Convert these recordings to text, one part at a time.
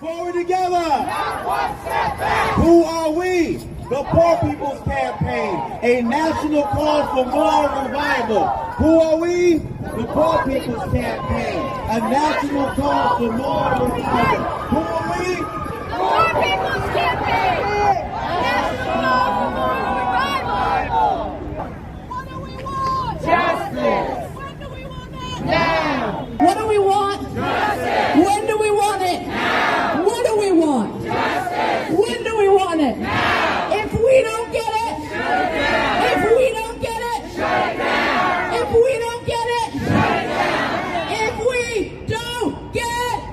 Forward together. Not one step back. Who are we? The Poor People's Campaign, a national call for more revival. Who are we? The Poor People's Campaign, a national call for more revival. Who are we? The Poor People's Campaign, a national call for more revival. What do we want? Justice. When do we want it? Now. What do we want? Justice. When do we want it? Now. What do we want? Justice. When do we want it? Now. If we don't get it, Shut it down. if we don't get it, Shut it down. if we don't get it, Shut it down. if we don't get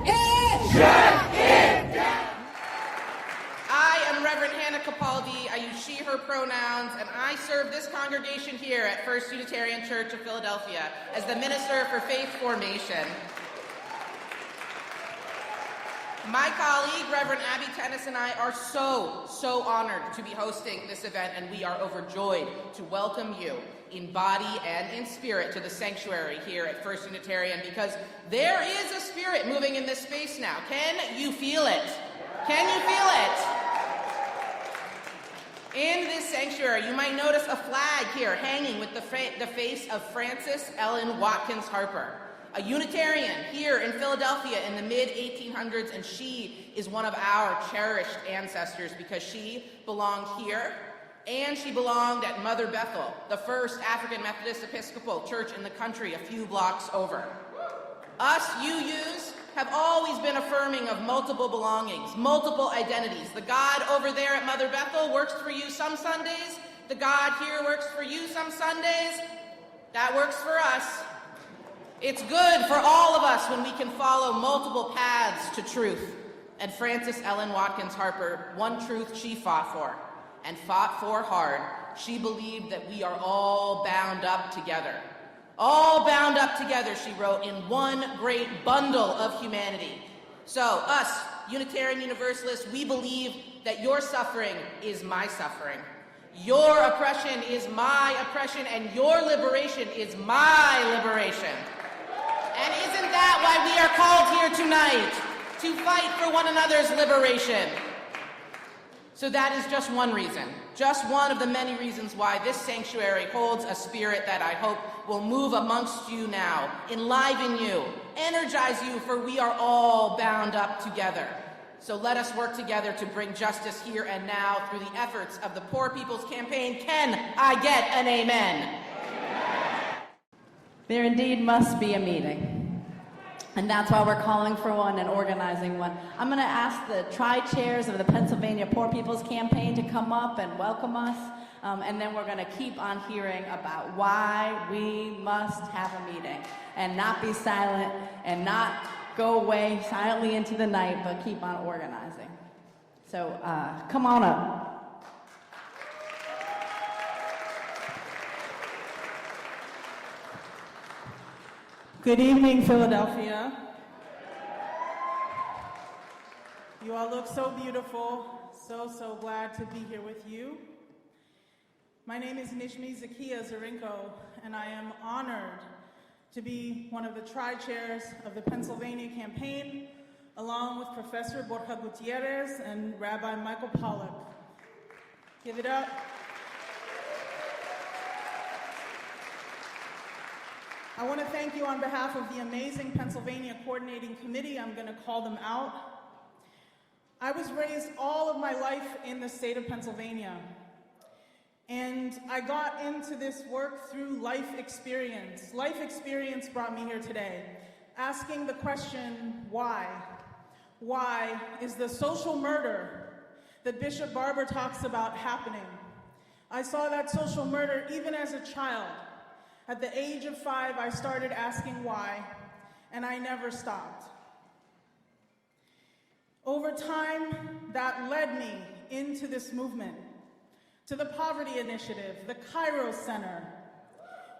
it, Shut it down. I am Reverend Hannah Capaldi. I use she, her pronouns, and I serve this congregation here at First Unitarian Church of Philadelphia as the Minister for Faith Formation. My colleague, Reverend Abby Tennis, and I are so honored to be hosting this event, and we are overjoyed to welcome you in body and in spirit to the sanctuary here at First Unitarian, because there is a spirit moving in this space now. Can you feel it? Can you feel it? In this sanctuary, you might notice a flag here hanging with the face of Frances Ellen Watkins Harper, a Unitarian here in Philadelphia in the mid-1800s, and she is one of our cherished ancestors because she belonged here, and she belonged at Mother Bethel, the first African Methodist Episcopal church in the country a few blocks over. Us UUs have always been affirming of multiple belongings, multiple identities. The God over there at Mother Bethel works for you some Sundays. The God here works for you some Sundays. That works for us. It's good for all of us when we can follow multiple paths to truth. And Frances Ellen Watkins Harper, one truth she fought for, and fought for hard. She believed that we are all bound up together. All bound up together, she wrote, in one great bundle of humanity. So, us, Unitarian Universalists, we believe that your suffering is my suffering. Your oppression is my oppression, and your liberation is my liberation. And isn't that why we are called here tonight? To fight for one another's liberation. So that is just one reason, just one of the many reasons why this sanctuary holds a spirit that I hope will move amongst you now, enliven you, energize you, for we are all bound up together. So let us work together to bring justice here and now through the efforts of the Poor People's Campaign. Can I get an amen? there indeed must be a meeting. And that's why we're calling for one and organizing one. I'm going to ask the tri-chairs of the Pennsylvania Poor People's Campaign to come up and welcome us. And then we're going to keep on hearing about why we must have a meeting and not be silent and not go away silently into the night, but keep on organizing. So come on up. Good evening, Philadelphia. You all look so beautiful. So glad to be here with you. My name is Nishmi Zakia Zarinko, and I am honored to be one of the tri-chairs of the Pennsylvania campaign, along with Professor Borja Gutierrez and Rabbi Michael Pollack. Give it up. I want to thank you on behalf of the amazing Pennsylvania Coordinating Committee. I'm going to call them out. I was raised all of my life in the state of Pennsylvania, and I got into this work through life experience. Life experience brought me here today, asking the question, why? Why is the social murder that Bishop Barber talks about happening? I saw that social murder even as a child. At the age of 5, I started asking why, and I never stopped. Over time, that led me into this movement, to the Poverty Initiative, the Kairos Center.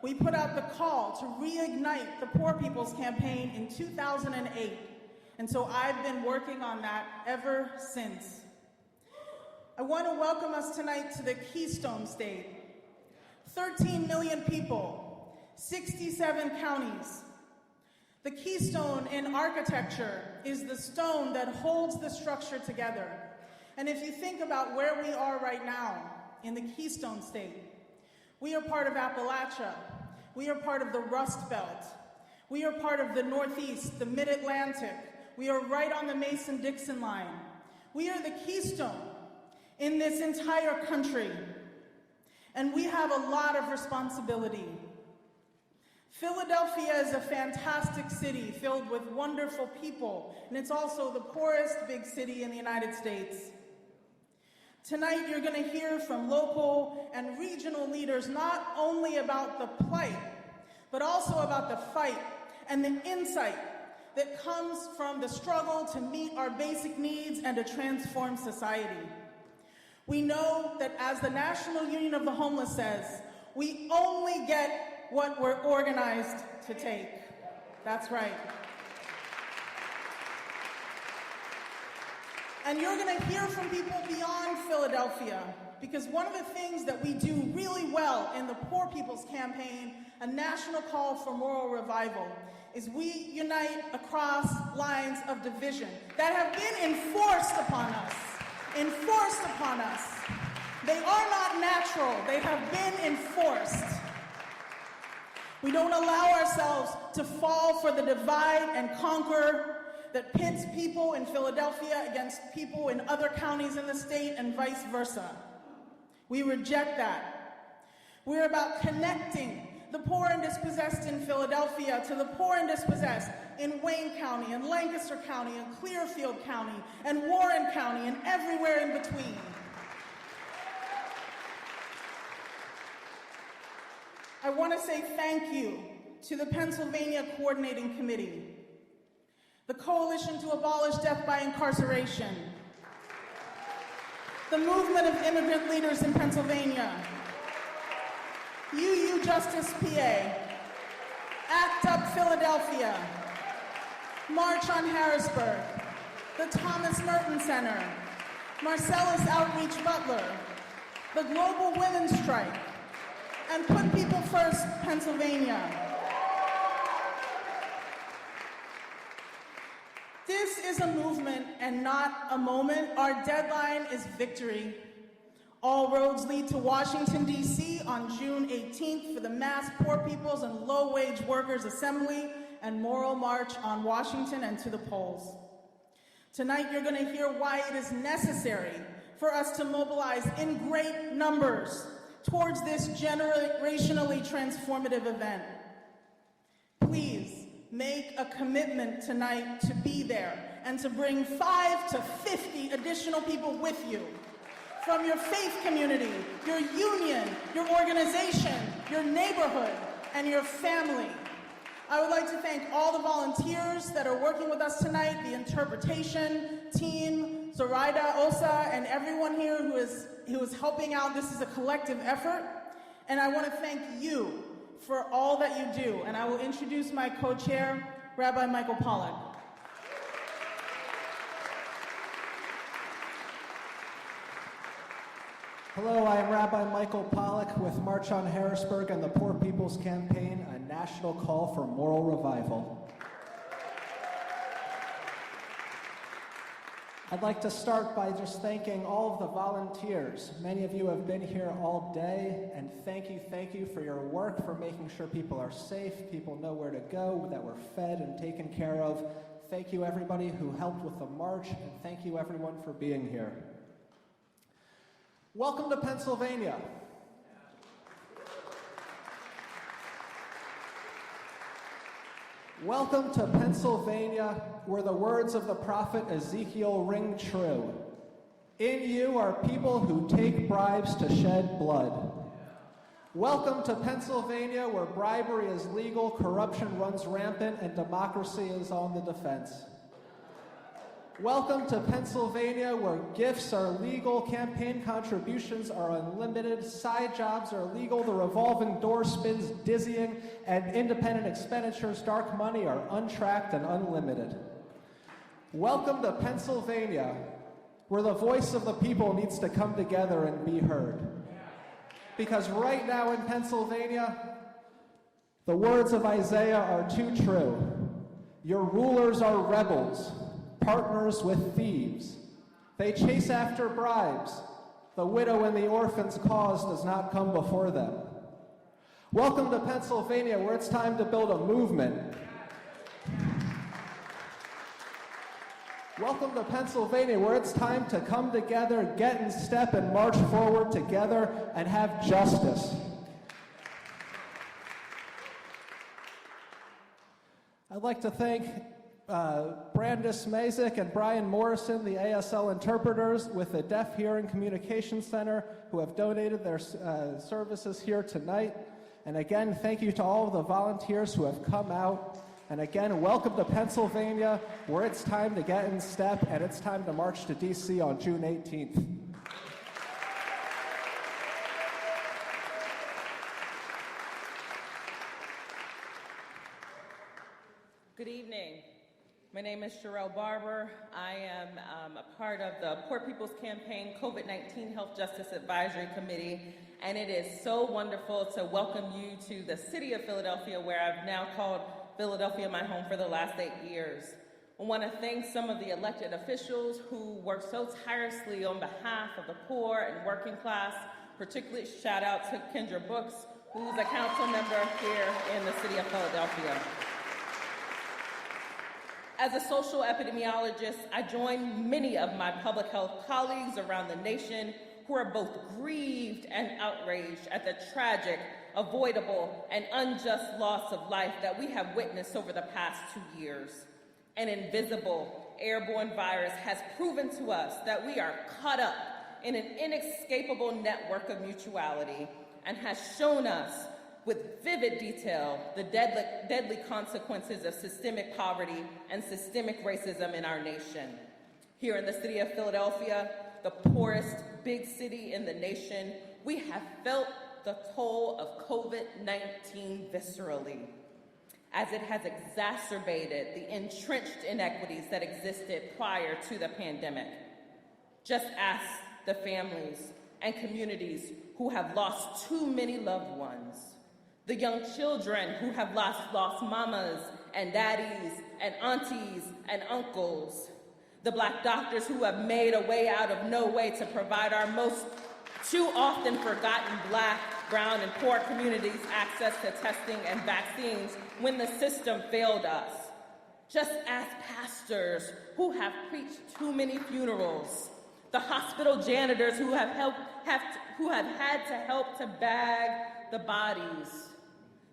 We put out the call to reignite the Poor People's Campaign in 2008, and so I've been working on that ever since. I want to welcome us tonight to the Keystone State. 13 million people, 67 counties. The keystone in architecture is the stone that holds the structure together. And if you think about where we are right now in the Keystone State, we are part of Appalachia. We are part of the Rust Belt. We are part of the Northeast, the Mid-Atlantic. We are right on the Mason-Dixon line. We are the keystone in this entire country. And we have a lot of responsibility. Philadelphia is a fantastic city filled with wonderful people, and it's also the poorest big city in the United States. Tonight, you're going to hear from local and regional leaders not only about the plight, but also about the fight and the insight that comes from the struggle to meet our basic needs and to transform society. We know that, as the National Union of the Homeless says, we only get what we're organized to take. That's right. And you're going to hear from people beyond Philadelphia, because one of the things that we do really well in the Poor People's Campaign, a national call for moral revival, is we unite across lines of division that have been enforced upon us. Enforced upon us. They are not natural. They have been enforced. We don't allow ourselves to fall for the divide and conquer that pits people in Philadelphia against people in other counties in the state and vice versa. We reject that. We're about connecting the poor and dispossessed in Philadelphia to the poor and dispossessed in Wayne County, and Lancaster County, and Clearfield County, and Warren County, and everywhere in between. I want to say thank you to the Pennsylvania Coordinating Committee, the Coalition to Abolish Death by Incarceration, the Movement of Immigrant Leaders in Pennsylvania, UU Justice PA, ACT UP Philadelphia, March on Harrisburg, the Thomas Merton Center, Marcellus Outreach Butler, the Global Women's Strike, and Put People First Pennsylvania. This is a movement and not a moment. Our deadline is victory. All roads lead to Washington, D.C. on June 18th for the Mass Poor People's and Low-Wage Workers Assembly and Moral March on Washington and to the polls. Tonight, you're going to hear why it is necessary for us to mobilize in great numbers towards this generationally transformative event. Please make a commitment tonight to be there and to bring 5 to 50 additional people with you from your faith community, your union, your organization, your neighborhood, and your family. I would like to thank all the volunteers that are working with us tonight, the interpretation team, Zoraida, Osa, and everyone here who is helping out. This is a collective effort, and I want to thank you for all that you do. And I will introduce my co-chair, Rabbi Michael Pollack. Hello, I am Rabbi Michael Pollack with March on Harrisburg and the Poor People's Campaign, a national call for moral revival. I'd like to start by just thanking all of the volunteers. Many of you have been here all day, and thank you for your work, for making sure people are safe, people know where to go, that we're fed and taken care of. Thank you everybody who helped with the march, and thank you everyone for being here. Welcome to Pennsylvania. Welcome to Pennsylvania, where the words of the prophet Ezekiel ring true. In you are people who take bribes to shed blood. Welcome to Pennsylvania, where bribery is legal, corruption runs rampant, and democracy is on the defense. Welcome to Pennsylvania, where gifts are legal, campaign contributions are unlimited, side jobs are legal, the revolving door spins dizzying, and independent expenditures, dark money, are untracked and unlimited. Welcome to Pennsylvania, where the voice of the people needs to come together and be heard. Because right now in Pennsylvania, the words of Isaiah are too true. Your rulers are rebels, partners with thieves. They chase after bribes. The widow and the orphan's cause does not come before them. Welcome to Pennsylvania, where it's time to build a movement. Welcome to Pennsylvania, where it's time to come together, get in step, and march forward together and have justice. I'd like to thank Brandis Mazik and Brian Morrison, the ASL interpreters with the Deaf Hearing Communications Center, who have donated their services here tonight. And again, thank you to all of the volunteers who have come out. And again, welcome to Pennsylvania, where it's time to get in step and it's time to march to DC on June 18th. Good evening. My name is Sherelle Barber. I am a part of the Poor People's Campaign COVID-19 Health Justice Advisory Committee, and it is so wonderful to welcome you to the city of Philadelphia, where I've now called Philadelphia my home for the last 8 years. I want to thank some of the elected officials who work so tirelessly on behalf of the poor and working class. Particularly shout out to Kendra Brooks, who's a council member here in the city of Philadelphia. As a social epidemiologist, I join many of my public health colleagues around the nation who are both grieved and outraged at the tragic, avoidable, and unjust loss of life that we have witnessed over the past 2 years. An invisible airborne virus has proven to us that we are caught up in an inescapable network of mutuality and has shown us with vivid detail the deadly consequences of systemic poverty and systemic racism in our nation. Here in the city of Philadelphia, the poorest big city in the nation, we have felt the toll of COVID-19 viscerally, as it has exacerbated the entrenched inequities that existed prior to the pandemic. Just ask the families and communities who have lost too many loved ones, the young children who have lost mamas and daddies and aunties and uncles, the Black doctors who have made a way out of no way to provide our most too often forgotten Black, brown, and poor communities access to testing and vaccines when the system failed us. Just ask pastors who have preached too many funerals, the hospital janitors who have had to help to bag the bodies,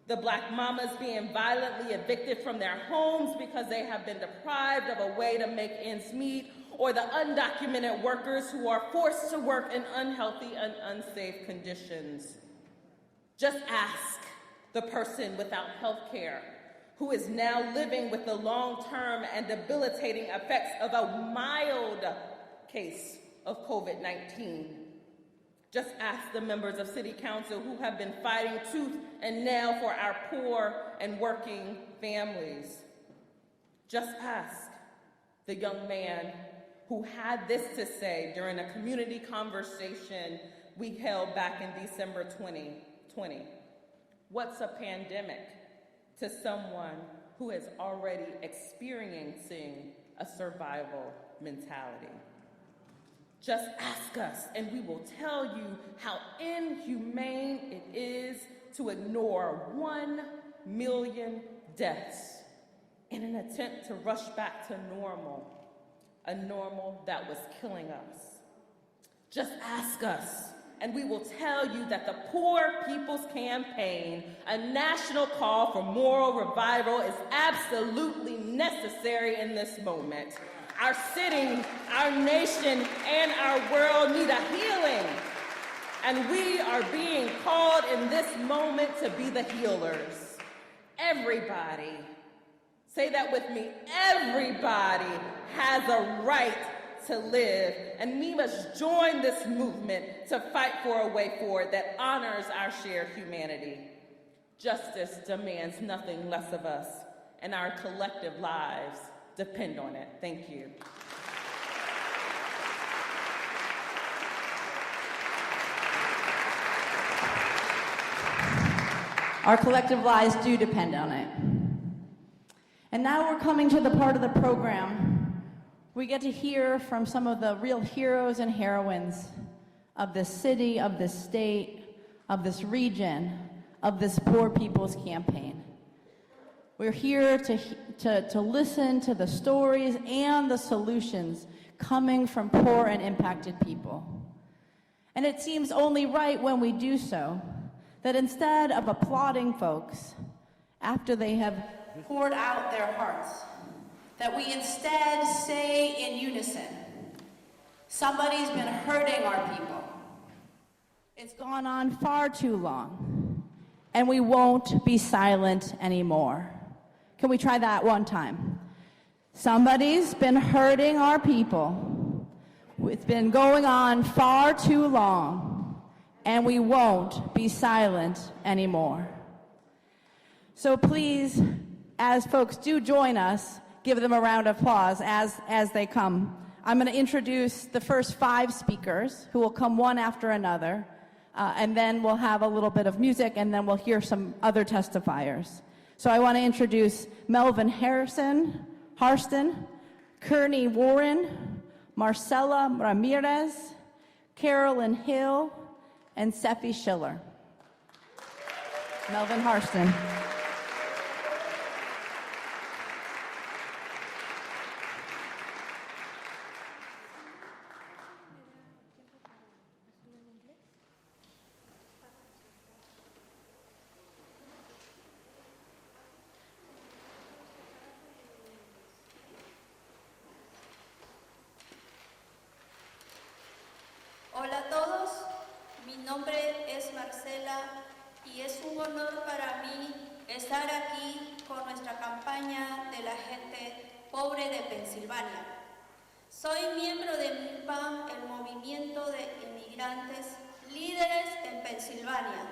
the Black mamas being violently evicted from their homes because they have been deprived of a way to make ends meet, or the undocumented workers who are forced to work in unhealthy and unsafe conditions. Just ask the person without health care who is now living with the long-term and debilitating effects of a mild case of COVID-19. Just ask the members of City Council who have been fighting tooth and nail for our poor and working families. Just ask the young man who had this to say during a community conversation we held back in December 2020. What's a pandemic to someone who is already experiencing a survival mentality? Just ask us, and we will tell you how inhumane it is to ignore 1 million deaths in an attempt to rush back to normal, a normal that was killing us. Just ask us, and we will tell you that the Poor People's Campaign, a national call for moral revival, is absolutely necessary in this moment. Our city, our nation, and our world need a healing. And we are being called in this moment to be the healers. Everybody, say that with me, everybody has a right to live. And we must join this movement to fight for a way forward that honors our shared humanity. Justice demands nothing less of us, and our collective lives depend on it. Thank you. Our collective lives do depend on it. And now we're coming to the part of the program we get to hear from some of the real heroes and heroines of this city, of this state, of this region, of this Poor People's Campaign. We're here to listen to the stories and the solutions coming from poor and impacted people. And it seems only right when we do so that instead of applauding folks after they have poured out their hearts, that we instead say in unison, somebody's been hurting our people. It's gone on far too long, and we won't be silent anymore. Can we try that one time? Somebody's been hurting our people. It's been going on far too long, and we won't be silent anymore. So please, as folks do join us, give them a round of applause as they come. I'm going to introduce the first 5 speakers who will come one after another, and then we'll have a little bit of music, and then we'll hear some other testifiers. So I want to introduce Melvin Harston, Kearney Warren, Marcela Ramirez, Carolyn Hill, and Seppi Schiller. Melvin Harston. Hola a todos, mi nombre es Marcela y es un honor para mí estar aquí con nuestra campaña de la gente pobre de Pensilvania. Soy miembro de MILPA, el movimiento de inmigrantes líderes en Pensilvania.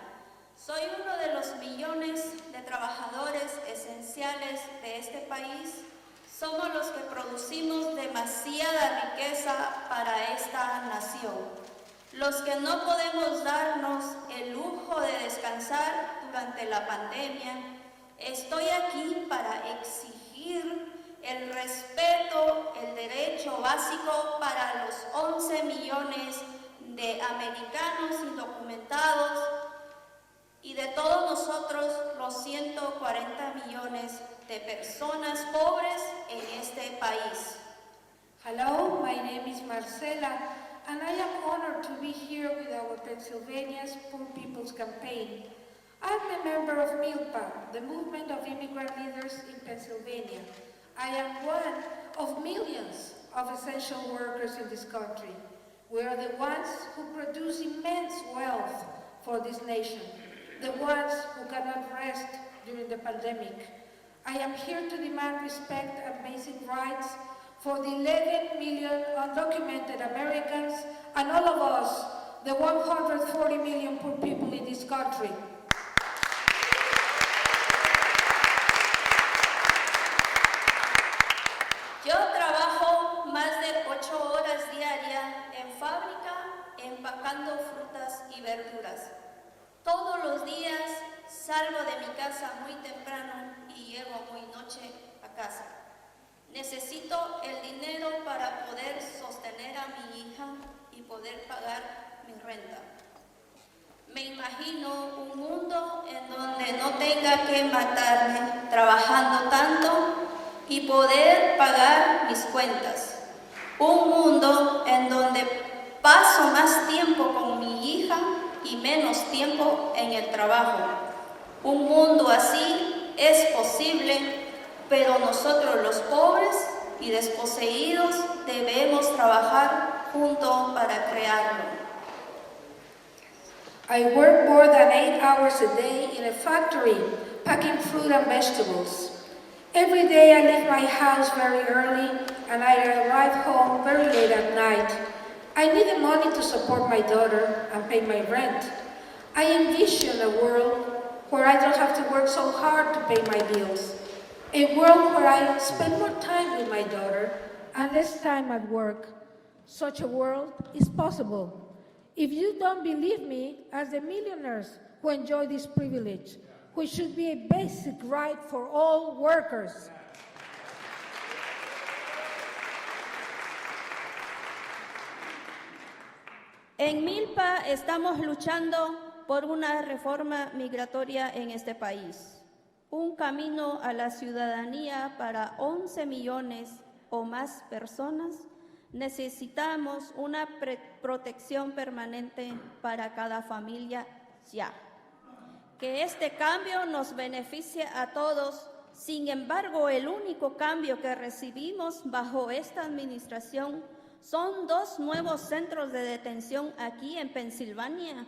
Soy uno de los millones de trabajadores esenciales de este país. Somos los que producimos demasiada riqueza para esta nación. Los que no podemos darnos el lujo de descansar durante la pandemia, estoy aquí para exigir el respeto, el derecho básico para los 11 millones de americanos indocumentados y de todos nosotros los 140 millones de personas pobres en este país. Hello, my name is Marcela, and I am honored to be here with our Pennsylvania's Poor People's Campaign. I'm a member of MILPA, the Movement of Immigrant Leaders in Pennsylvania. I am one of millions of essential workers in this country. We are the ones who produce immense wealth for this nation, the ones who cannot rest during the pandemic. I am here to demand respect and basic rights for the 11 million undocumented Americans and all of us, the 140 million poor people in this country. Yo trabajo más de 8 horas diarias en fábrica empacando frutas y verduras. Todos los días salgo de mi casa muy temprano y llego muy noche a casa. Necesito el dinero para poder sostener a mi hija y poder pagar mi renta. Me imagino un mundo en donde no tenga que matarme trabajando tanto y poder pagar mis cuentas. Un mundo en donde paso más tiempo con mi hija y menos tiempo en el trabajo. Un mundo así es posible, pero nosotros los pobres y desposeídos debemos trabajar juntos para crearlo. I work more than 8 hours a day in a factory, packing fruit and vegetables. Every day I leave my house very early and I arrive home very late at night. I need the money to support my daughter and pay my rent. I envision a world where I don't have to work so hard to pay my bills. A world where I spend more time with my daughter and less time at work. Such a world is possible. If you don't believe me, ask the millionaires who enjoy this privilege, which should be a basic right for all workers. En Milpa estamos luchando por una reforma migratoria en este país, un camino a la ciudadanía para 11 millones o más personas. Necesitamos una protección permanente para cada familia ya. Que este cambio nos beneficie a todos. Sin embargo, el único cambio que recibimos bajo esta administración son 2 nuevos centros de detención aquí en Pensilvania.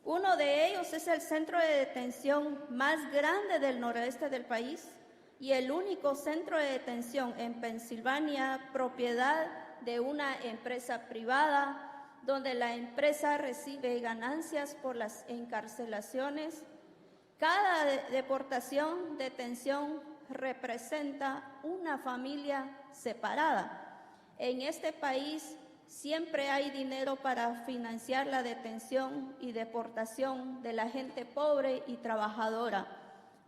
Uno de ellos es el centro de detención más grande del noroeste del país y el único centro de detención en Pensilvania, propiedad de una empresa privada, donde la empresa recibe ganancias por las encarcelaciones. Cada deportación, detención, representa una familia separada. En este país siempre hay dinero para financiar la detención y deportación de la gente pobre y trabajadora,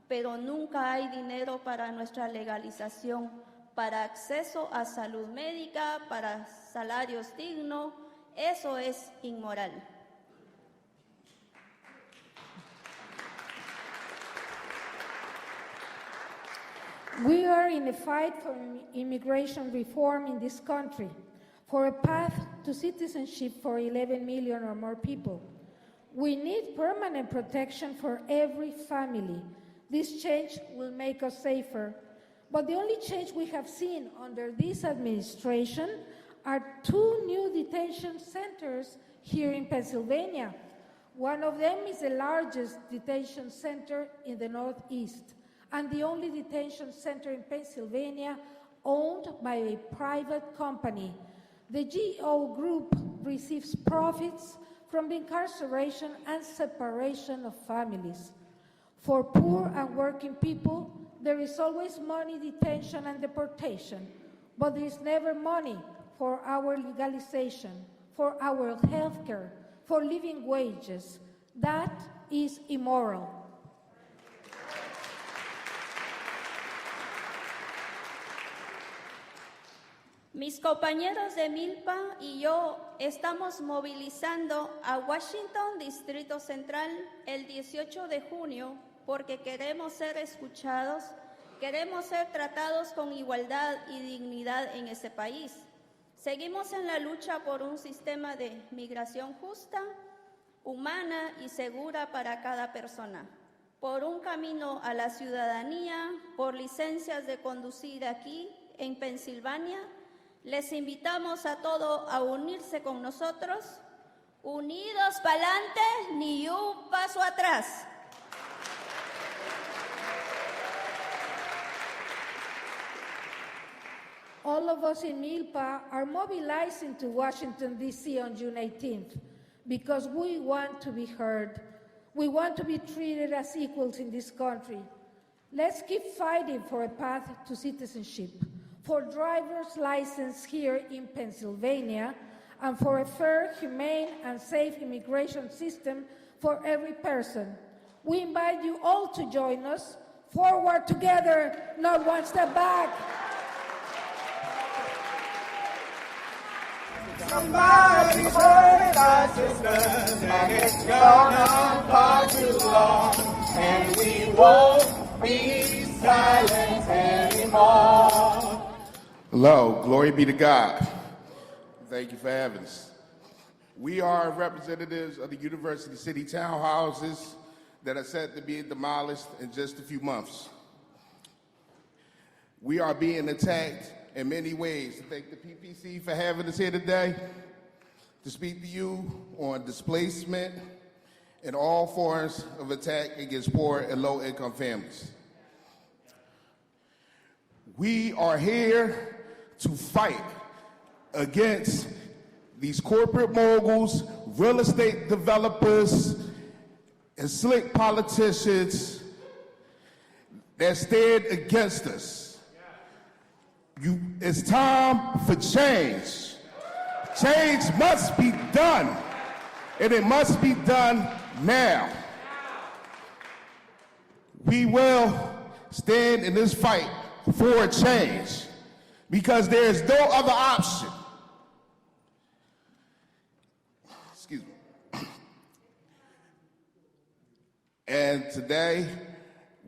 pero nunca hay dinero para nuestra legalización, para acceso a salud médica, para salarios dignos. Eso es inmoral. We are in a fight for immigration reform in this country, for a path to citizenship for 11 million or more people. We need permanent protection for every family. This change will make us safer. But the only change we have seen under this administration are 2 new detention centers here in Pennsylvania. One of them is the largest detention center in the Northeast, and the only detention center in Pennsylvania owned by a private company. The GO Group receives profits from the incarceration and separation of families. For poor and working people, there is always money, detention, and deportation, but there is never money for our legalization, for our health care, for living wages. That is immoral. Mis compañeros de Milpa y yo estamos movilizando a Washington, Distrito Central, el 18 de junio porque queremos ser escuchados, queremos ser tratados con igualdad y dignidad en este país. Seguimos en la lucha por un sistema de migración justa, humana y segura para cada persona, por un camino a la ciudadanía, por licencias de conducir aquí en Pensilvania. Les invitamos a todos a unirse con nosotros. Unidos pa'lante, ni un paso atrás. All of us in Milpa are mobilizing to Washington, D.C. on June 18th because we want to be heard. We want to be treated as equals in this country. Let's keep fighting for a path to citizenship, for driver's license here in Pennsylvania, and for a fair, humane, and safe immigration system for every person. We invite you all to join us. Forward together, not one step back. Somebody's hurting our sisters, and it's gone on far too long, and we won't be silent anymore. Hello, glory be to God. Thank you for having us. We are representatives of the University City townhouses that are set to be demolished in just a few months. We are being attacked in many ways. Thank the PPC for having us here today to speak to you on displacement and all forms of attack against poor and low-income families. We are here to fight against these corporate moguls, real estate developers, and slick politicians that stand against us. It's time for change. Change must be done, and it must be done now. We will stand in this fight for a change because there is no other option. excuse me. And today,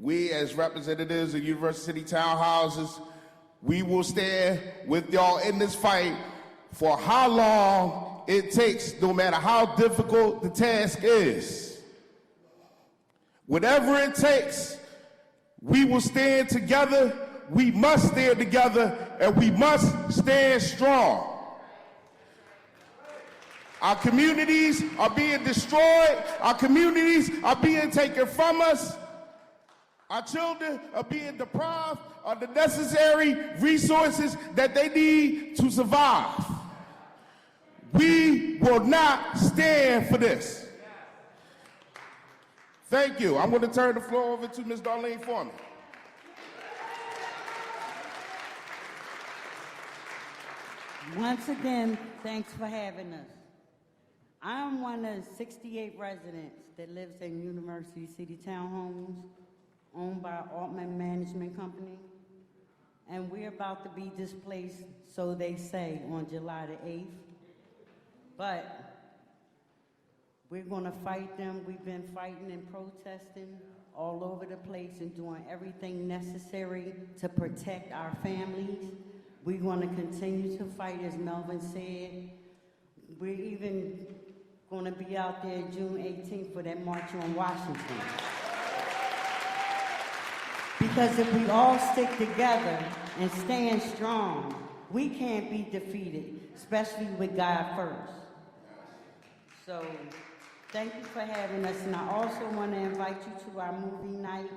we as representatives of university townhouses, we will stand with y'all in this fight for how long it takes, no matter how difficult the task is. Whatever it takes, we will stand together, we must stand together, and we must stand strong. Our communities are being destroyed, our communities are being taken from us, our children are being deprived of the necessary resources that they need to survive. We will not stand for this. Thank you. I'm going to turn the floor over to Ms. Darlene Foreman. Once again, thanks for having us. I'm one of 68 residents that lives in University City Townhomes, owned by Altman Management Company, and we're about to be displaced, so they say, on July the 8th. But we're going to fight them. We've been fighting and protesting all over the place and doing everything necessary to protect our families. We're going to continue to fight, as Melvin said. We're even going to be out there June 18th for that march on Washington. Because if we all stick together and stand strong, we can't be defeated, especially with God first. So, thank you for having us, and I also want to invite you to our movie night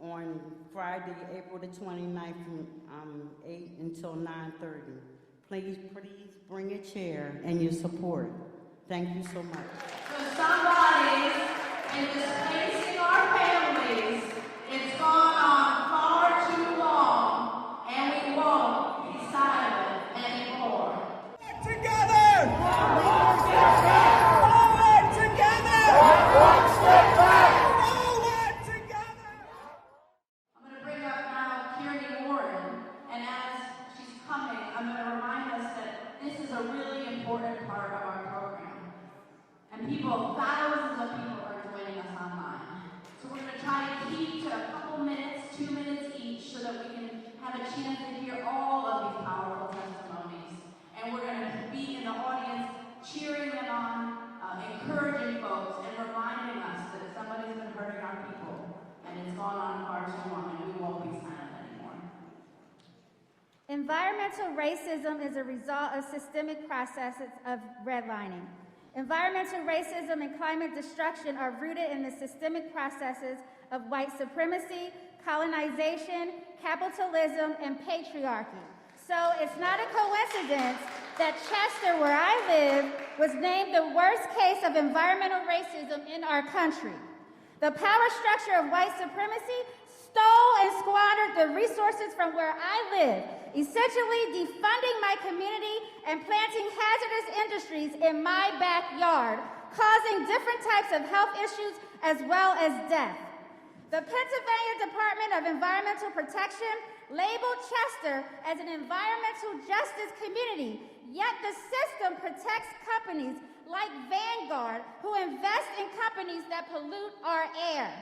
on Friday, April the 29th from 8 until 9:30. Please bring a chair and your support. Thank you so much. For somebody in displacing our families, it's gone on far too long, and we won't be silent anymore. Together! Forward together! Forward together! I'm going to bring up now Kearney Warren, and as she's coming, I'm going to remind us that this is a really important part of our program. And thousands of people are joining us online. So we're going to try to keep to a couple minutes, 2 minutes each, so that we can have a chance to hear all of these powerful testimonies. And we're going to be in the audience cheering them on, encouraging folks, and reminding us that somebody's been hurting our people, and it's gone on far too long, and we won't be silent anymore. Environmental racism is a result of systemic processes of redlining. Environmental racism and climate destruction are rooted in the systemic processes of white supremacy, colonization, capitalism, and patriarchy. So it's not a coincidence that Chester, where I live, was named the worst case of environmental racism in our country. The power structure of white supremacy stole and squandered the resources from where I live, essentially defunding my community and planting hazardous industries in my backyard, causing different types of health issues as well as death. The Pennsylvania Department of Environmental Protection labeled Chester as an environmental justice community, yet the system protects companies like Vanguard who invest in companies that pollute our air.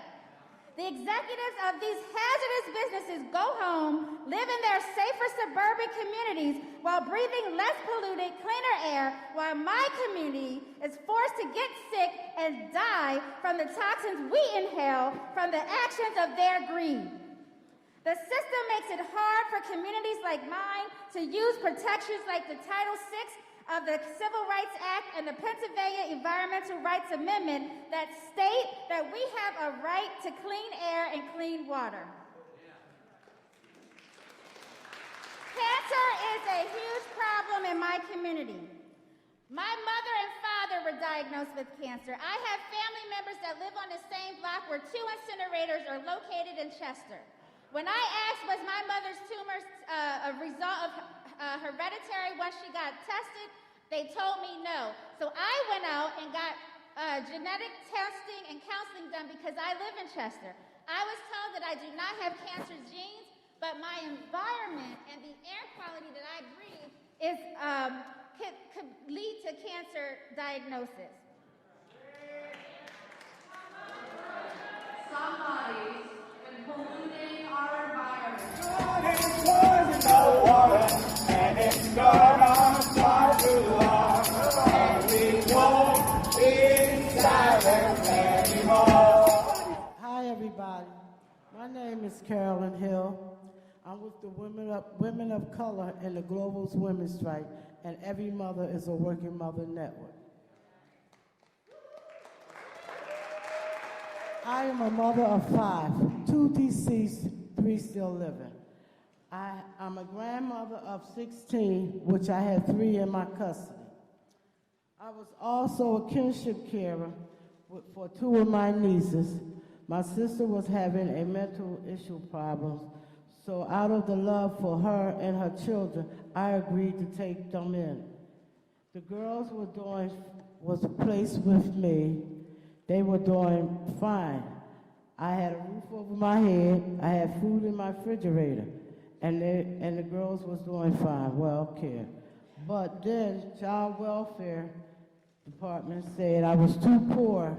The executives of these hazardous businesses go home, live in their safer suburban communities while breathing less polluted, cleaner air, while my community is forced to get sick and die from the toxins we inhale from the actions of their greed. The system makes it hard for communities like mine to use protections like the Title VI of the Civil Rights Act and the Pennsylvania Environmental Rights Amendment that state that we have a right to clean air and clean water. Cancer is a huge problem in my community. My mother and father were diagnosed with cancer. I have family members that live on the same block where 2 incinerators are located in Chester. When I asked was my mother's tumor a result of hereditary once she got tested, they told me no. So I went out and got genetic testing and counseling done because I live in Chester. I was told that I do not have cancer genes, but my environment and the air quality that I breathe is could lead to cancer diagnosis. Somebody's been polluting our environment. It's poison the water, and it's gonna start to run. And we won't be silent anymore. Hi, everybody. My name is Carolyn Hill. I'm with the Women of Color in the Global Women's Strike, and Every Mother is a Working Mother Network. I am a mother of 5, 2 deceased, 3 still living. I'm a grandmother of 16, which I had 3 in my custody. I was also a kinship carer for 2 of my nieces. My sister was having a mental issue problem, so out of the love for her and her children, I agreed to take them in. The girls was placed with me. They were doing fine. I had a roof over my head. I had food in my refrigerator, and the girls was doing fine, well cared. But then Child Welfare Department said I was too poor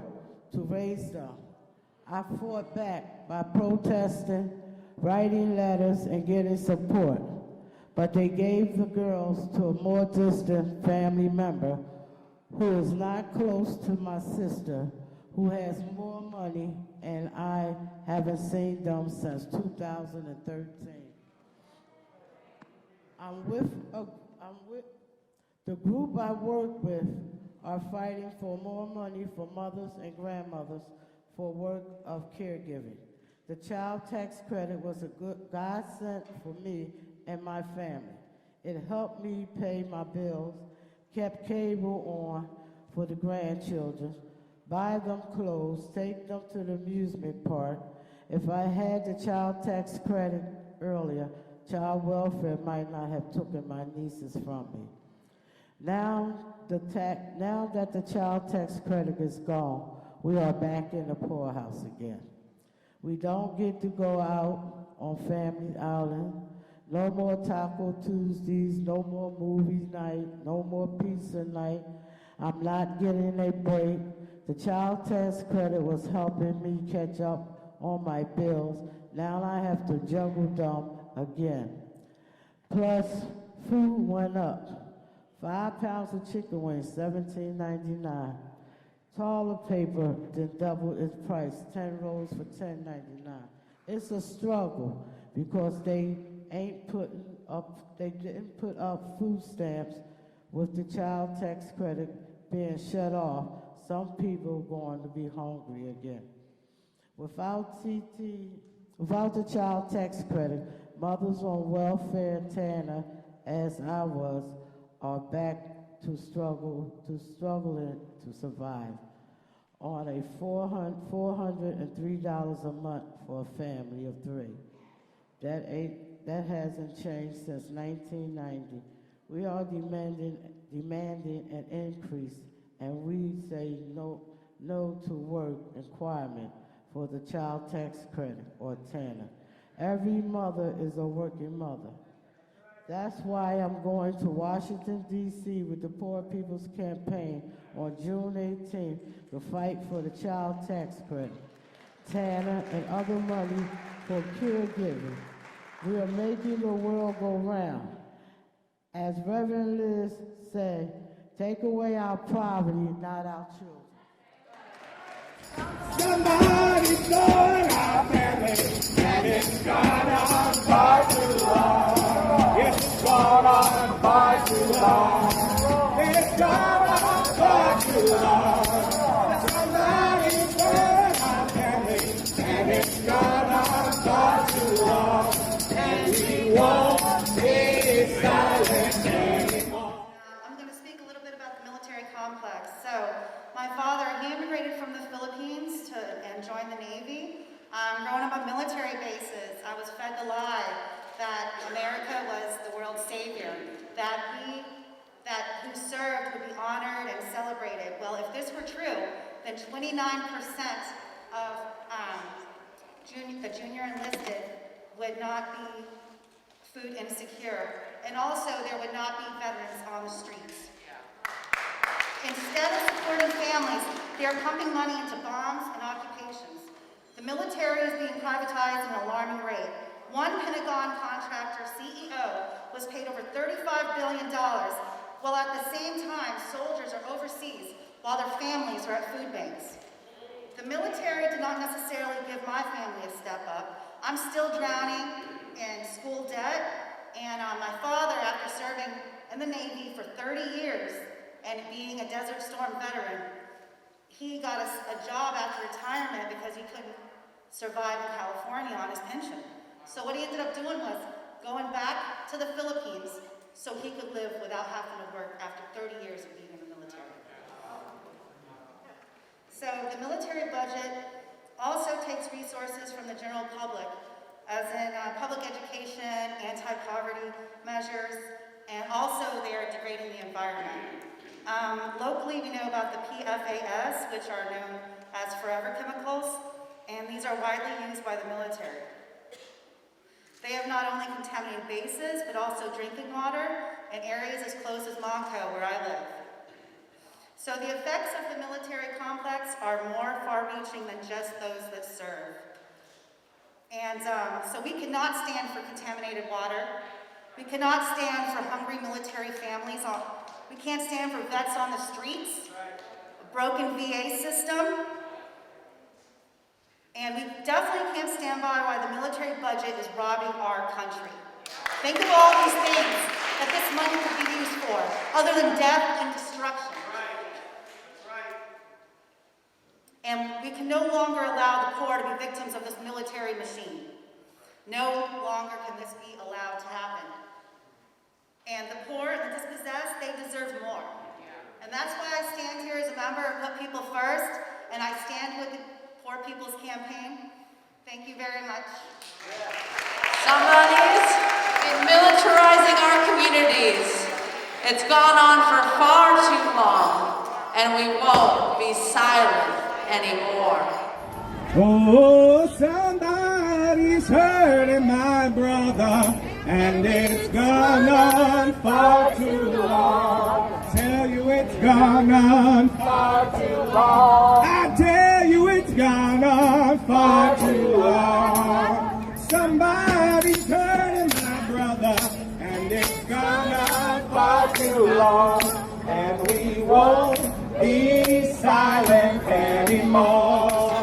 to raise them. I fought back by protesting, writing letters, and getting support. But they gave the girls to a more distant family member who is not close to my sister, who has more money, and I haven't seen them since 2013. I'm with the group I work with are fighting for more money for mothers and grandmothers for work of caregiving. The child tax credit was a good godsend for me and my family. It helped me pay my bills, kept cable on for the grandchildren, buy them clothes, take them to the amusement park. If I had the child tax credit earlier, child welfare might not have taken my nieces from me. Now that the child tax credit is gone, we are back in the poorhouse again. We don't get to go out on family outing. No more Taco Tuesdays, no more movie night, no more pizza night. I'm not getting a break. The child tax credit was helping me catch up on my bills. Now I have to juggle them again. Plus, food went up. 5 pounds of chicken wings, $17.99. Toilet paper then doubled its price, 10 rolls for $10.99. It's a struggle because they didn't put up food stamps with the child tax credit being shut off. Some people are going to be hungry again. Without the child tax credit, mothers on welfare, TANA, as I was, are back to struggling to survive on a $403 a month for a family of 3. That hasn't changed since 1990. We are demanding an increase, and we say no to work requirement for the child tax credit or TANA. Every mother is a working mother. That's why I'm going to Washington, D.C. with the Poor People's Campaign on June 18th to fight for the child tax credit, TANA, and other money for caregiving. We are making the world go round. As Reverend Liz said, take away our poverty, not our children. Somebody's going our family, and it's gone on far too long. It's gone on far too long. It's gone on far too long. Somebody's going our family, and it's gone on far too long. And we won't be silent anymore. I'm going to speak a little bit about the military complex. So, my father, he immigrated from the Philippines and joined the Navy. Growing up on military bases, I was fed the lie that America was the world's savior, that who served would be honored and celebrated. Well, if this were true, then 29% of the junior enlisted would not be food insecure, and also there would not be veterans on the streets. families, they are pumping money into bombs and occupations. The military is being privatized at an alarming rate. One Pentagon contractor, CEO, was paid over $35 billion, while at the same time, soldiers are overseas while their families are at food banks. The military did not necessarily give my family a step up. I'm still drowning in school debt, and my father, after serving in the Navy for 30 years and being a Desert Storm veteran, he got a job after retirement because he couldn't survive in California on his pension. So what he ended up doing was going back to the Philippines so he could live without having to work after 30 years of being in the military. So the military budget also takes resources from the general public, as in public education, anti-poverty measures, and also they are degrading the environment. Locally, we know about the PFAS, which are known as forever chemicals, and these are widely used by the military. They have not only contaminated bases, but also drinking water in areas as close as Monaco, where I live. So the effects of the military complex are more far-reaching than just those that serve. And so we cannot stand for contaminated water. We cannot stand for hungry military families. We can't stand for vets on the streets, a broken VA system. And we definitely can't stand by why the military budget is robbing our country. Think of all these things that this money could be used for, other than death and destruction. And we can no longer allow the poor to be victims of this military machine. No longer can this be allowed to happen. And the poor and the dispossessed, they deserve more. And that's why I stand here as a member of Put People First, and I stand with the Poor People's Campaign. Thank you very much. Somebody's been militarizing our communities. It's gone on for far too long, and we won't be silent anymore. Oh, somebody's hurting my brother, and it's gone on far too long. Tell you it's gone on far too long. I tell you it's gone on far too long. Somebody's hurting my brother, and it's gone on far too long, and we won't be silent anymore.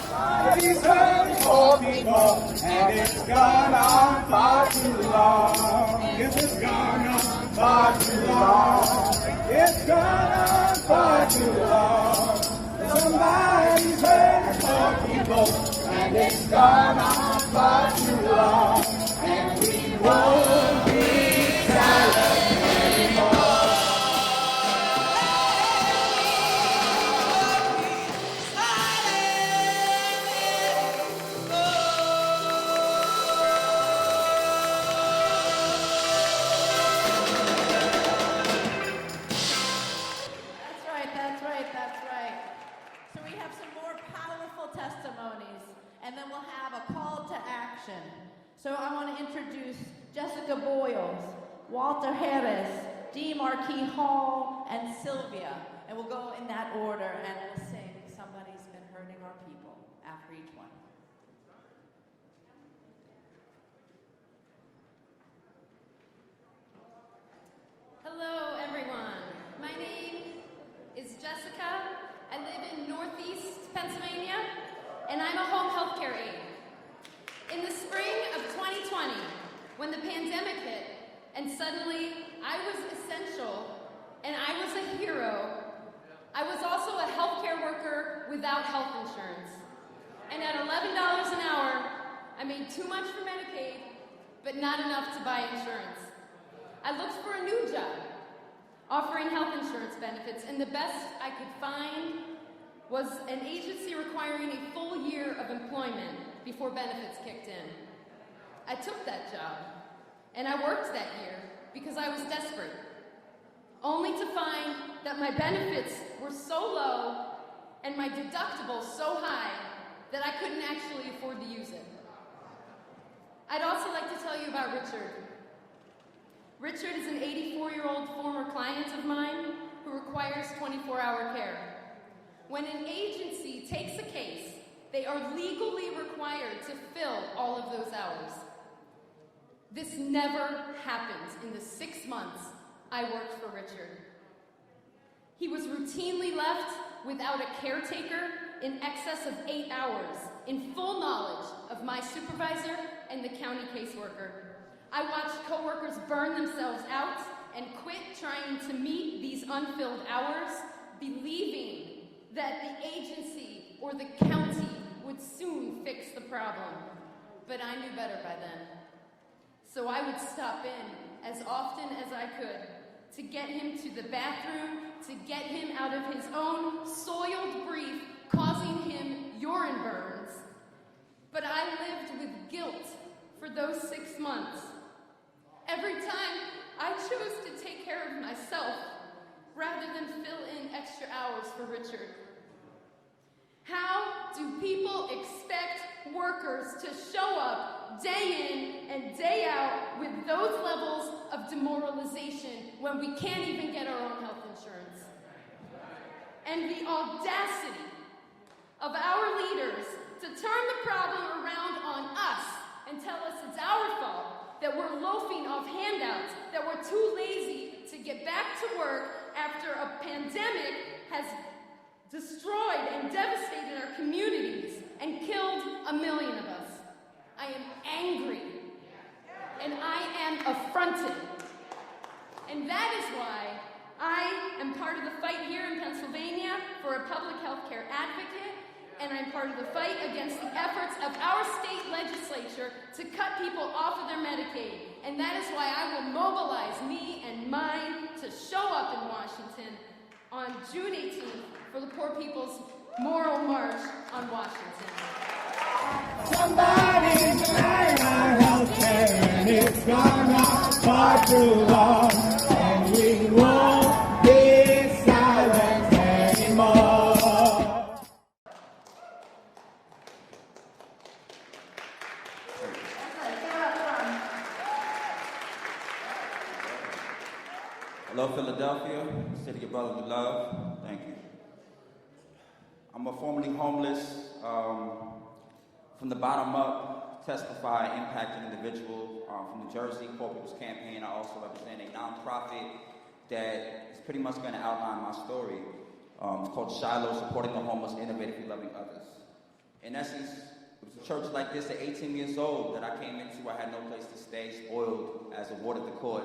Somebody's hurting poor people, and it's gone on far too long. Yes, it's gone on far too long. It's gone on far too long. Somebody's hurting poor people, and it's gone on far too long, and we won't be silent anymore. And then we'll have a call to action. So I want to introduce Jessica Boyles, Walter Harris, Dee Marquis Hall, and Sylvia. And we'll go in that order and we'll sing Somebody's Been Hurting Our People after each one. Hello, everyone. My name is Jessica. I live in Northeast Pennsylvania, and I'm a home health care aide. In the spring of 2020, when the pandemic hit, and suddenly I was essential and I was a hero, I was also a healthcare worker without health insurance. And at $11 an hour, I made too much for Medicaid, but not enough to buy insurance. I looked for a new job, offering health insurance benefits, and the best I could find was an agency requiring a full year of employment before benefits kicked in. I took that job, and I worked that year because I was desperate, only to find that my benefits were so low and my my deductible so high that I couldn't actually afford to use it. I'd also like to tell you about Richard. Richard is an 84-year-old former client of mine who requires 24-hour care. When an agency takes a case, they are legally required to fill all of those hours. This never happened in the 6 months I worked for Richard. He was routinely left without a caretaker in excess of 8 hours, in full knowledge of my supervisor and the county caseworker. I watched coworkers burn themselves out and quit trying to meet these unfilled hours, believing that the agency or the county would soon fix the problem. But I knew better by then. So I would stop in as often as I could to get him to the bathroom, to get him out of his own soiled brief, causing him urine burns. But I lived with guilt for those 6 months. Every time I chose to take care of myself rather than fill in extra hours for Richard. How do people expect workers to show up day in and day out with those levels of demoralization when we can't even get our own health insurance? And the audacity of our leaders to turn the problem around on us and tell us it's our fault, that we're loafing off handouts, that we're too lazy to get back to work after a pandemic has destroyed and devastated our communities and killed 1 million of us. I am angry and I am affronted. And that is why I am part of the fight here in Pennsylvania for a public health care advocate, and I'm part of the fight against the efforts of our state legislature to cut people off of their Medicaid. And that is why I will mobilize me and mine to show up in Washington on June 18th for the Poor People's Moral March on Washington. Somebody's denying our health care, and it's gone on far too long, and we won't be silent anymore. Hello, Philadelphia, city of brotherly love. Thank you. I'm a formerly homeless, from the bottom up, testify, impacted individual from the Jersey Poor People's Campaign. I also represent a nonprofit that is pretty much going to outline my story. It's called Shiloh, Supporting the Homeless, Innovatively Loving Others. In essence, it was a church like this at 18 years old that I came into. I had no place to stay, spoiled as a ward of the court,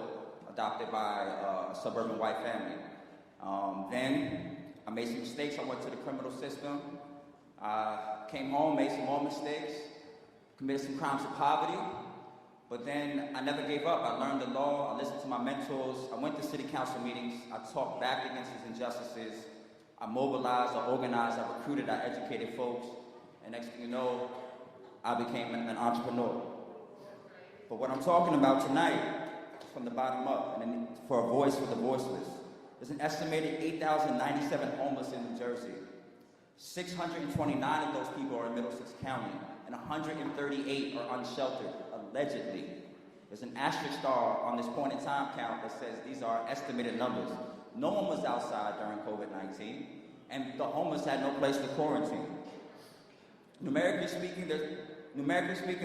adopted by a suburban white family. Then I made some mistakes. I went to the criminal system. I came home, made some more mistakes, committed some crimes of poverty, but then I never gave up. I learned the law. I listened to my mentors. I went to city council meetings. I talked back against these injustices. I mobilized, I organized, I recruited, I educated folks, and next thing you know, I became an entrepreneur. But what I'm talking about tonight, from the bottom up, and for a voice for the voiceless. There's an estimated 8,097 homeless in New Jersey. 629 of those people are in Middlesex County, and 138 are unsheltered, allegedly. There's an asterisk star on this point in time count that says these are estimated numbers. No one was outside during COVID-19, and the homeless had no place to quarantine. Numerically speaking,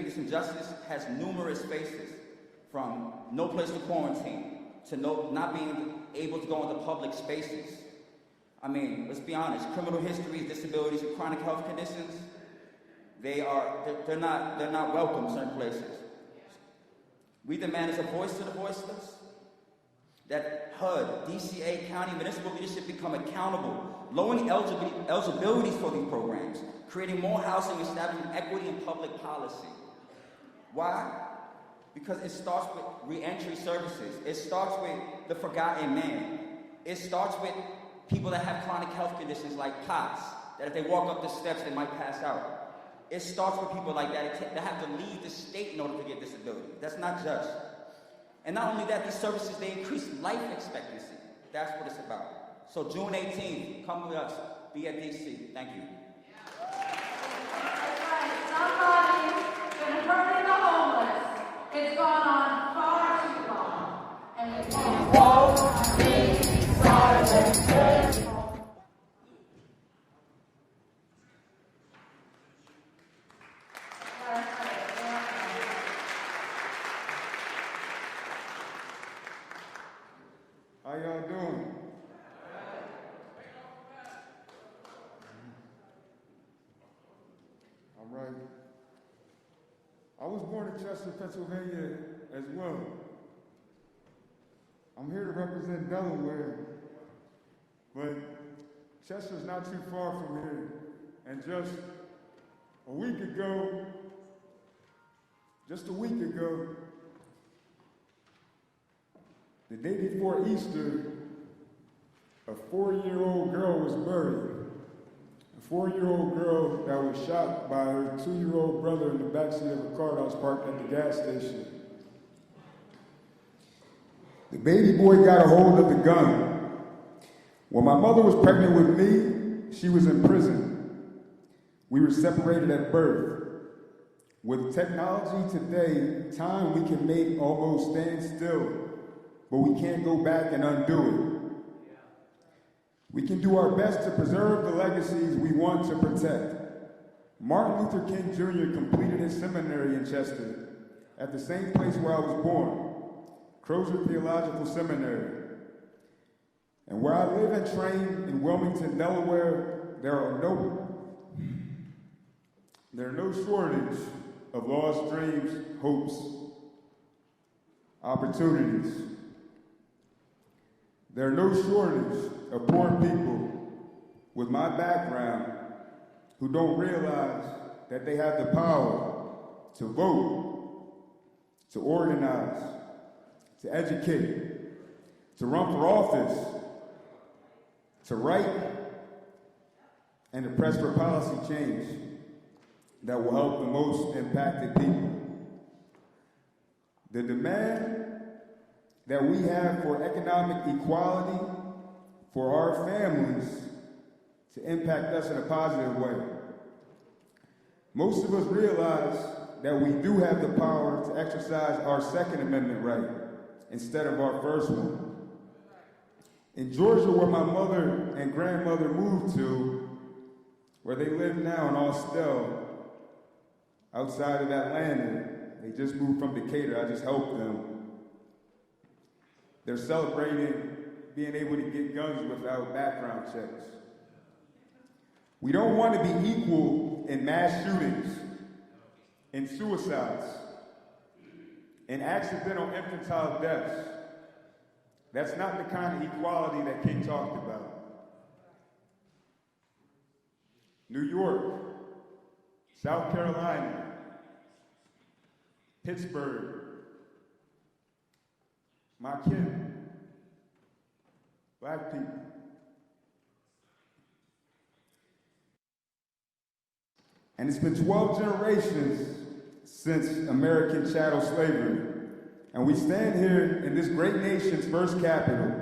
this injustice has numerous faces, from no place to quarantine to not being able to go into public spaces. I mean, let's be honest, criminal histories, disabilities, and chronic health conditions, they're not welcome in certain places. We demand as a voice to the voiceless that HUD, DCA, county, municipal leadership become accountable, lowering eligibilities for these programs, creating more housing, establishing equity in public policy. Why? Because it starts with reentry services. It starts with the forgotten man. It starts with people that have chronic health conditions like POTS, that if they walk up the steps, they might pass out. It starts with people like that that have to leave the state in order to get disability. That's not just. And not only that, these services, they increase life expectancy. That's what it's about. So June 18th, come with us. Be at DC. Thank you. Somebody's been hurting the homeless. It's gone on far too long. And we won't be silent. How y'all doing? All right. I was born in Chester, Pennsylvania as well. I'm here to represent Delaware, but Chester's not too far from here. And just a week ago, the day before Easter, a 4-year-old girl was buried. A 4-year-old girl that was shot by her 2-year-old brother in the backseat of a car that was parked at the gas station. The baby boy got a hold of the gun. When my mother was pregnant with me, she was in prison. We were separated at birth. With technology today, time we can make almost stand still, but we can't go back and undo it. We can do our best to preserve the legacies we want to protect. Martin Luther King Jr. completed his seminary in Chester, at the same place where I was born, Crozer Theological Seminary. And where I live and train in Wilmington, Delaware, there are no shortage of lost dreams, hopes, opportunities. There are no shortage of poor people with my background who don't realize that they have the power to vote, to organize, to educate, to run for office, to write, and to press for policy change that will help the most impacted people. The demand that we have for economic equality for our families to impact us in a positive way. Most of us realize that we do have the power to exercise our Second Amendment right instead of our first one. In Georgia, where my mother and grandmother moved to, where they live now in Austell, outside of Atlanta, they just moved from Decatur, I just helped them. They're celebrating being able to get guns without background checks. We don't want to be equal in mass shootings, in suicides, in accidental infantile deaths. That's not the kind of equality that King talked about. New York, South Carolina, Pittsburgh, my kin, black people. And it's been 12 generations since American chattel slavery. And we stand here in this great nation's first capital.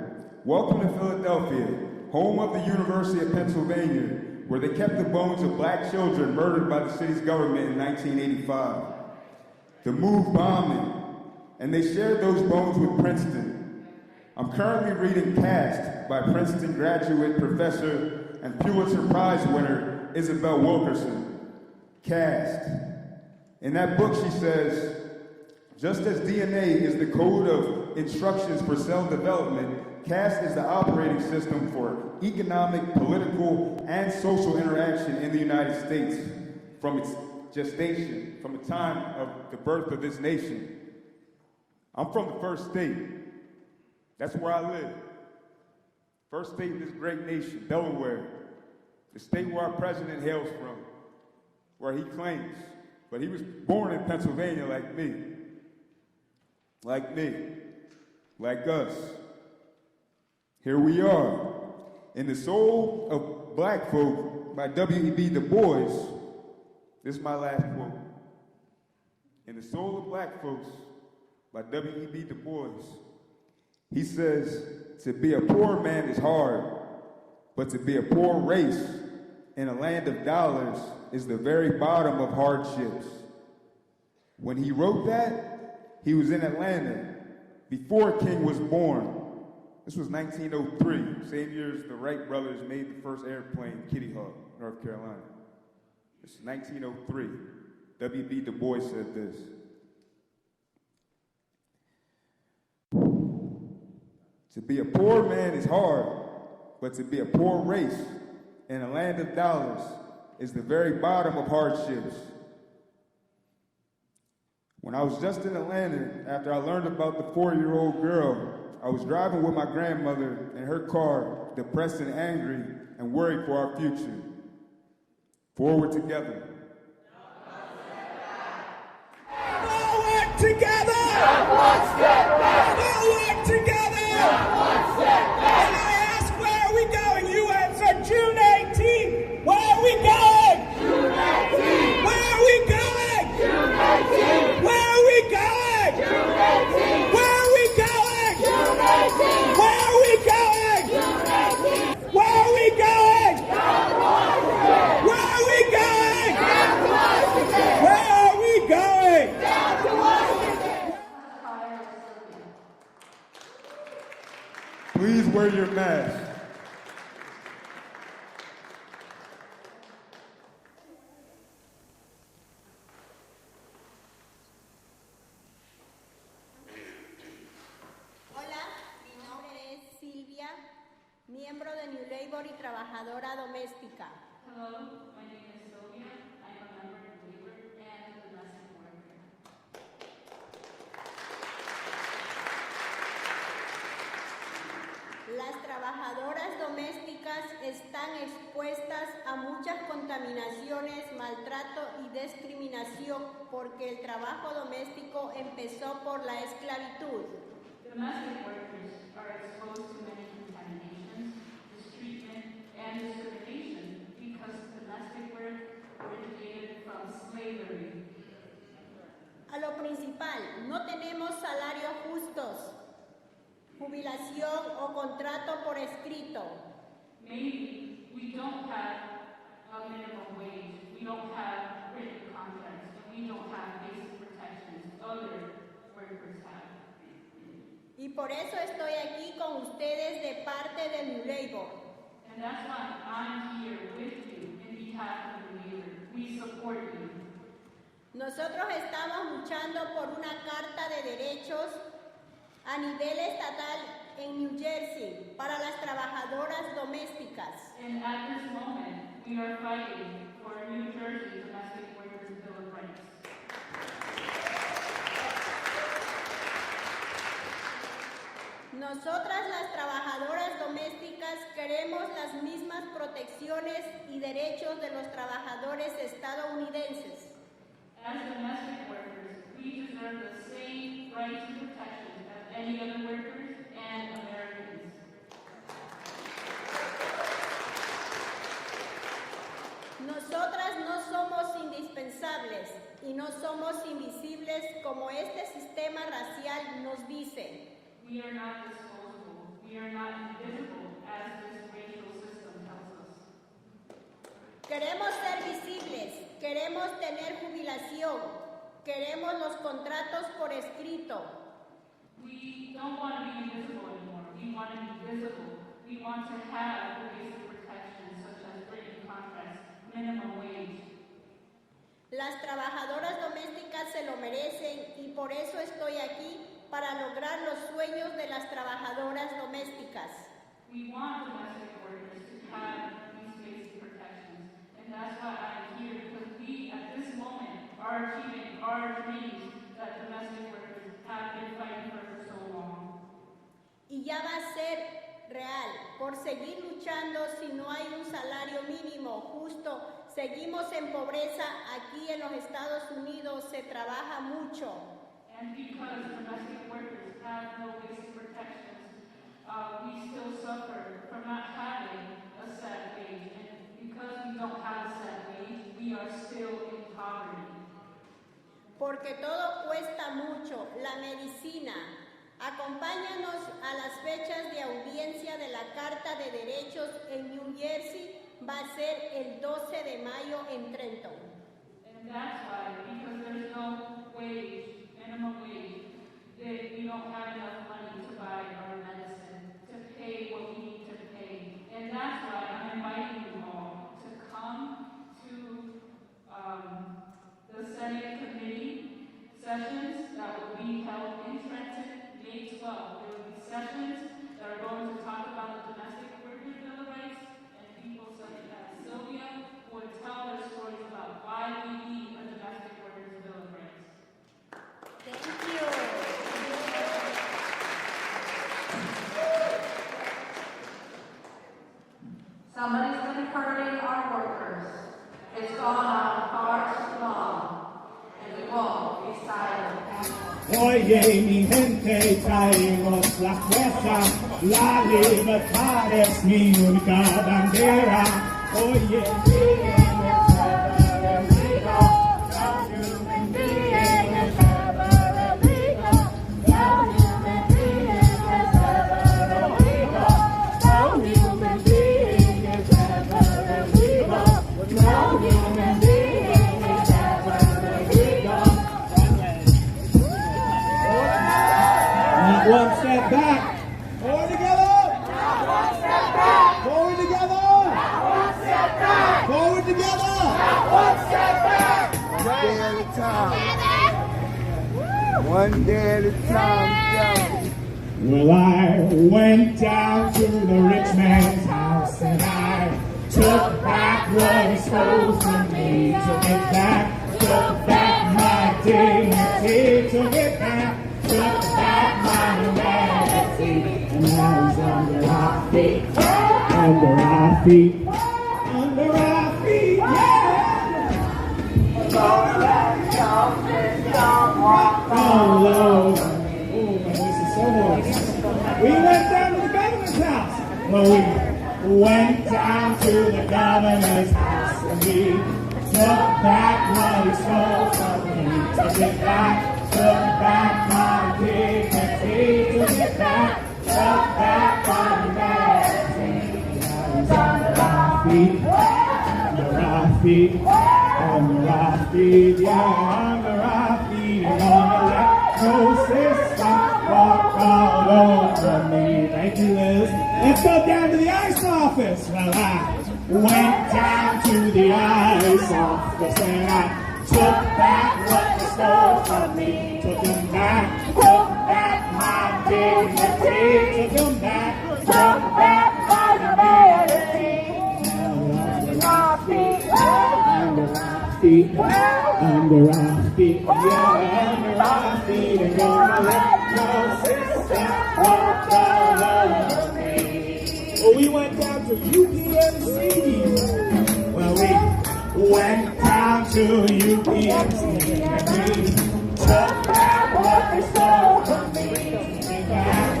Welcome to Philadelphia, home of the University of Pennsylvania, where they kept the bones of black children murdered by the city's government in 1985. The MOVE bombing, and they shared those bones with Princeton. I'm currently reading Caste by Princeton graduate professor and Pulitzer Prize winner Isabel Wilkerson. Caste. In that book she says, just as DNA is the code of instructions for cell development, caste is the operating system for economic, political, and social interaction in the United States from its gestation, from the time of the birth of this nation. I'm from the first state. That's where I live. First state in this great nation, Delaware. The state where our president hails from, where he claims. But he was born in Pennsylvania like me. Like me. Like us. Here we are. In the Soul of Black Folk by W.E.B. Du Bois, this is my last quote. In The Soul of Black Folks by W.E.B. Du Bois, he says, to be a poor man is hard, but to be a poor race in a land of dollars is the very bottom of hardships. When he wrote that, he was in Atlanta before King was born. This was 1903, same year as the Wright brothers made the first airplane, Kitty Hawk, North Carolina. It's 1903. W.B. Du Bois said this. To be a poor man is hard, but to be a poor race in a land of dollars is the very bottom of hardships. When I was just in Atlanta, after I learned about the 4-year-old girl, I was driving with my grandmother in her car, depressed and angry and worried for our future. Forward together. Forward together! Forward together! And I ask, where are we going? You answer, June 18th. Where are we going? June 18th. Where are we going? June 18th. Where are we going? June 18th. Where are we going? June 18th. Where are we going? June 18th. Where are we going? Down to Washington. Where are we going? Down to Washington. Where are we going? Down to Washington. Please wear your mask. Hola, mi nombre es Silvia, miembro de New Labor y trabajadora doméstica. Hello, my name is Sylvia. I'm a member of Labor and a domestic worker. Las trabajadoras domésticas están expuestas a muchas contaminaciones, maltrato y discriminación porque el trabajo doméstico empezó por la esclavitud. Domestic workers are exposed to many contaminations, mistreatment, and discrimination because domestic work originated from slavery. A lo principal, no tenemos salarios justos, jubilación o contrato por escrito. Maybe we don't have a minimum wage, we don't have written contracts, and we don't have basic protections other workers have. Y por eso estoy aquí con ustedes de parte de New Labor. And that's why I'm here with you in behalf of the labor. We support you. Nosotros estamos luchando por una carta de derechos a nivel estatal en New Jersey para las trabajadoras domésticas. And at this moment, we are fighting for a New Jersey Domestic Workers Bill of Rights. Nosotras las trabajadoras domésticas queremos las mismas protecciones y derechos de los trabajadores estadounidenses. As domestic workers, we deserve the same rights and protections as any other workers and Americans. Nosotras no somos indispensables y no somos invisibles como este sistema racial nos dice. We are not disposable. We are not invisible as this racial system tells us. Queremos ser visibles, queremos tener jubilación, queremos los contratos por escrito. We don't want to be invisible anymore. We want to be visible. We want to have the basic protections such as written contracts, minimum wage. Las trabajadoras domésticas se lo merecen y por eso estoy aquí para lograr los sueños de las trabajadoras domésticas. We want domestic workers to have these basic protections, and that's why I'm here, because we, at this moment, are achieving our dreams that domestic workers have been fighting for so long. Y ya va a ser real, por seguir luchando si no hay un salario mínimo justo, seguimos en pobreza, aquí en los Estados Unidos se trabaja mucho. And because domestic workers have no basic protections, we still suffer from not having a set wage. And because we don't have a set wage, we are still in poverty. Porque todo cuesta mucho, la medicina. Acompáñanos a las fechas de audiencia de la Carta de Derechos en New Jersey, va a ser el 12 de mayo en Trenton. And that's why, because there's no wage, minimum wage, that we don't have enough money to buy our medicine, to pay what we need to pay. And that's why I'm inviting you all to come to the Senate committee sessions that will be held in Trenton May 12th. There will be sessions that are going to talk about the domestic workers' bill of rights, and people such as Sylvia would tell their stories about why we need a domestic workers' bill of rights. Thank you. Somebody's been hurting our workers. It's gone on far too long, and we won't be silent. Oye, mi gente, traemos la fuerza, la libertad es mi única bandera. Oye, one step back. Forward together. One step back. Forward together. One step back. Forward together. One step back. One day at a time. One day at a time. Well, I went down to the rich man's house and I took back what he stole from me. Took it back. Took back my dignity. Took it back. Took back my humanity. And now he's under our feet. Under our feet. Under our feet. Yeah. Oh, Lord. Oh, my voice is so hoarse. We went down to the governor's house. Well, we went down to the governor's house and we took back what he stole from me. Took it back. Took back my dignity. Took it back. Took back my humanity. Now he's under our feet. Under our feet. Yeah, under our feet. And gonna let no system walk all over me. Thank you, Liz. Let's go down to the ICE office. Well, I went down to the ICE office and I took back what they stole from me. Took them back. Took back my dignity. Took them back. Took back my humanity. Under our feet. Under our feet. Under our feet. Yeah, under our feet. And gonna let no system walk all over me. Well, we went down to UPMC. Well, we went down to UPMC and we took back what they stole from me.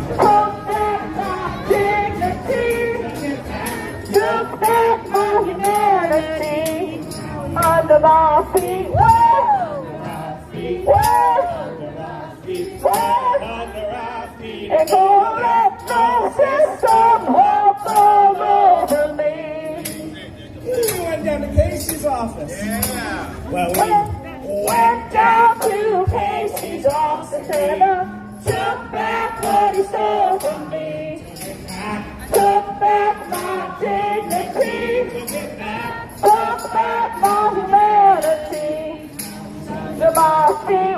Took back my dignity. Took back my humanity. Under our feet. Under our feet. Under our feet. Under our feet. And don't let no system walk all over me. We went down to Casey's office. Yeah. Well, we went down to Casey's office and I took back what he stole from me. Took back my dignity. Took back my humanity. To my feet,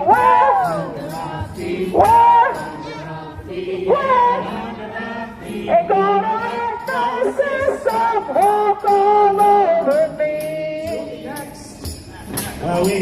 ain't gonna let no system walk all over me. Well, we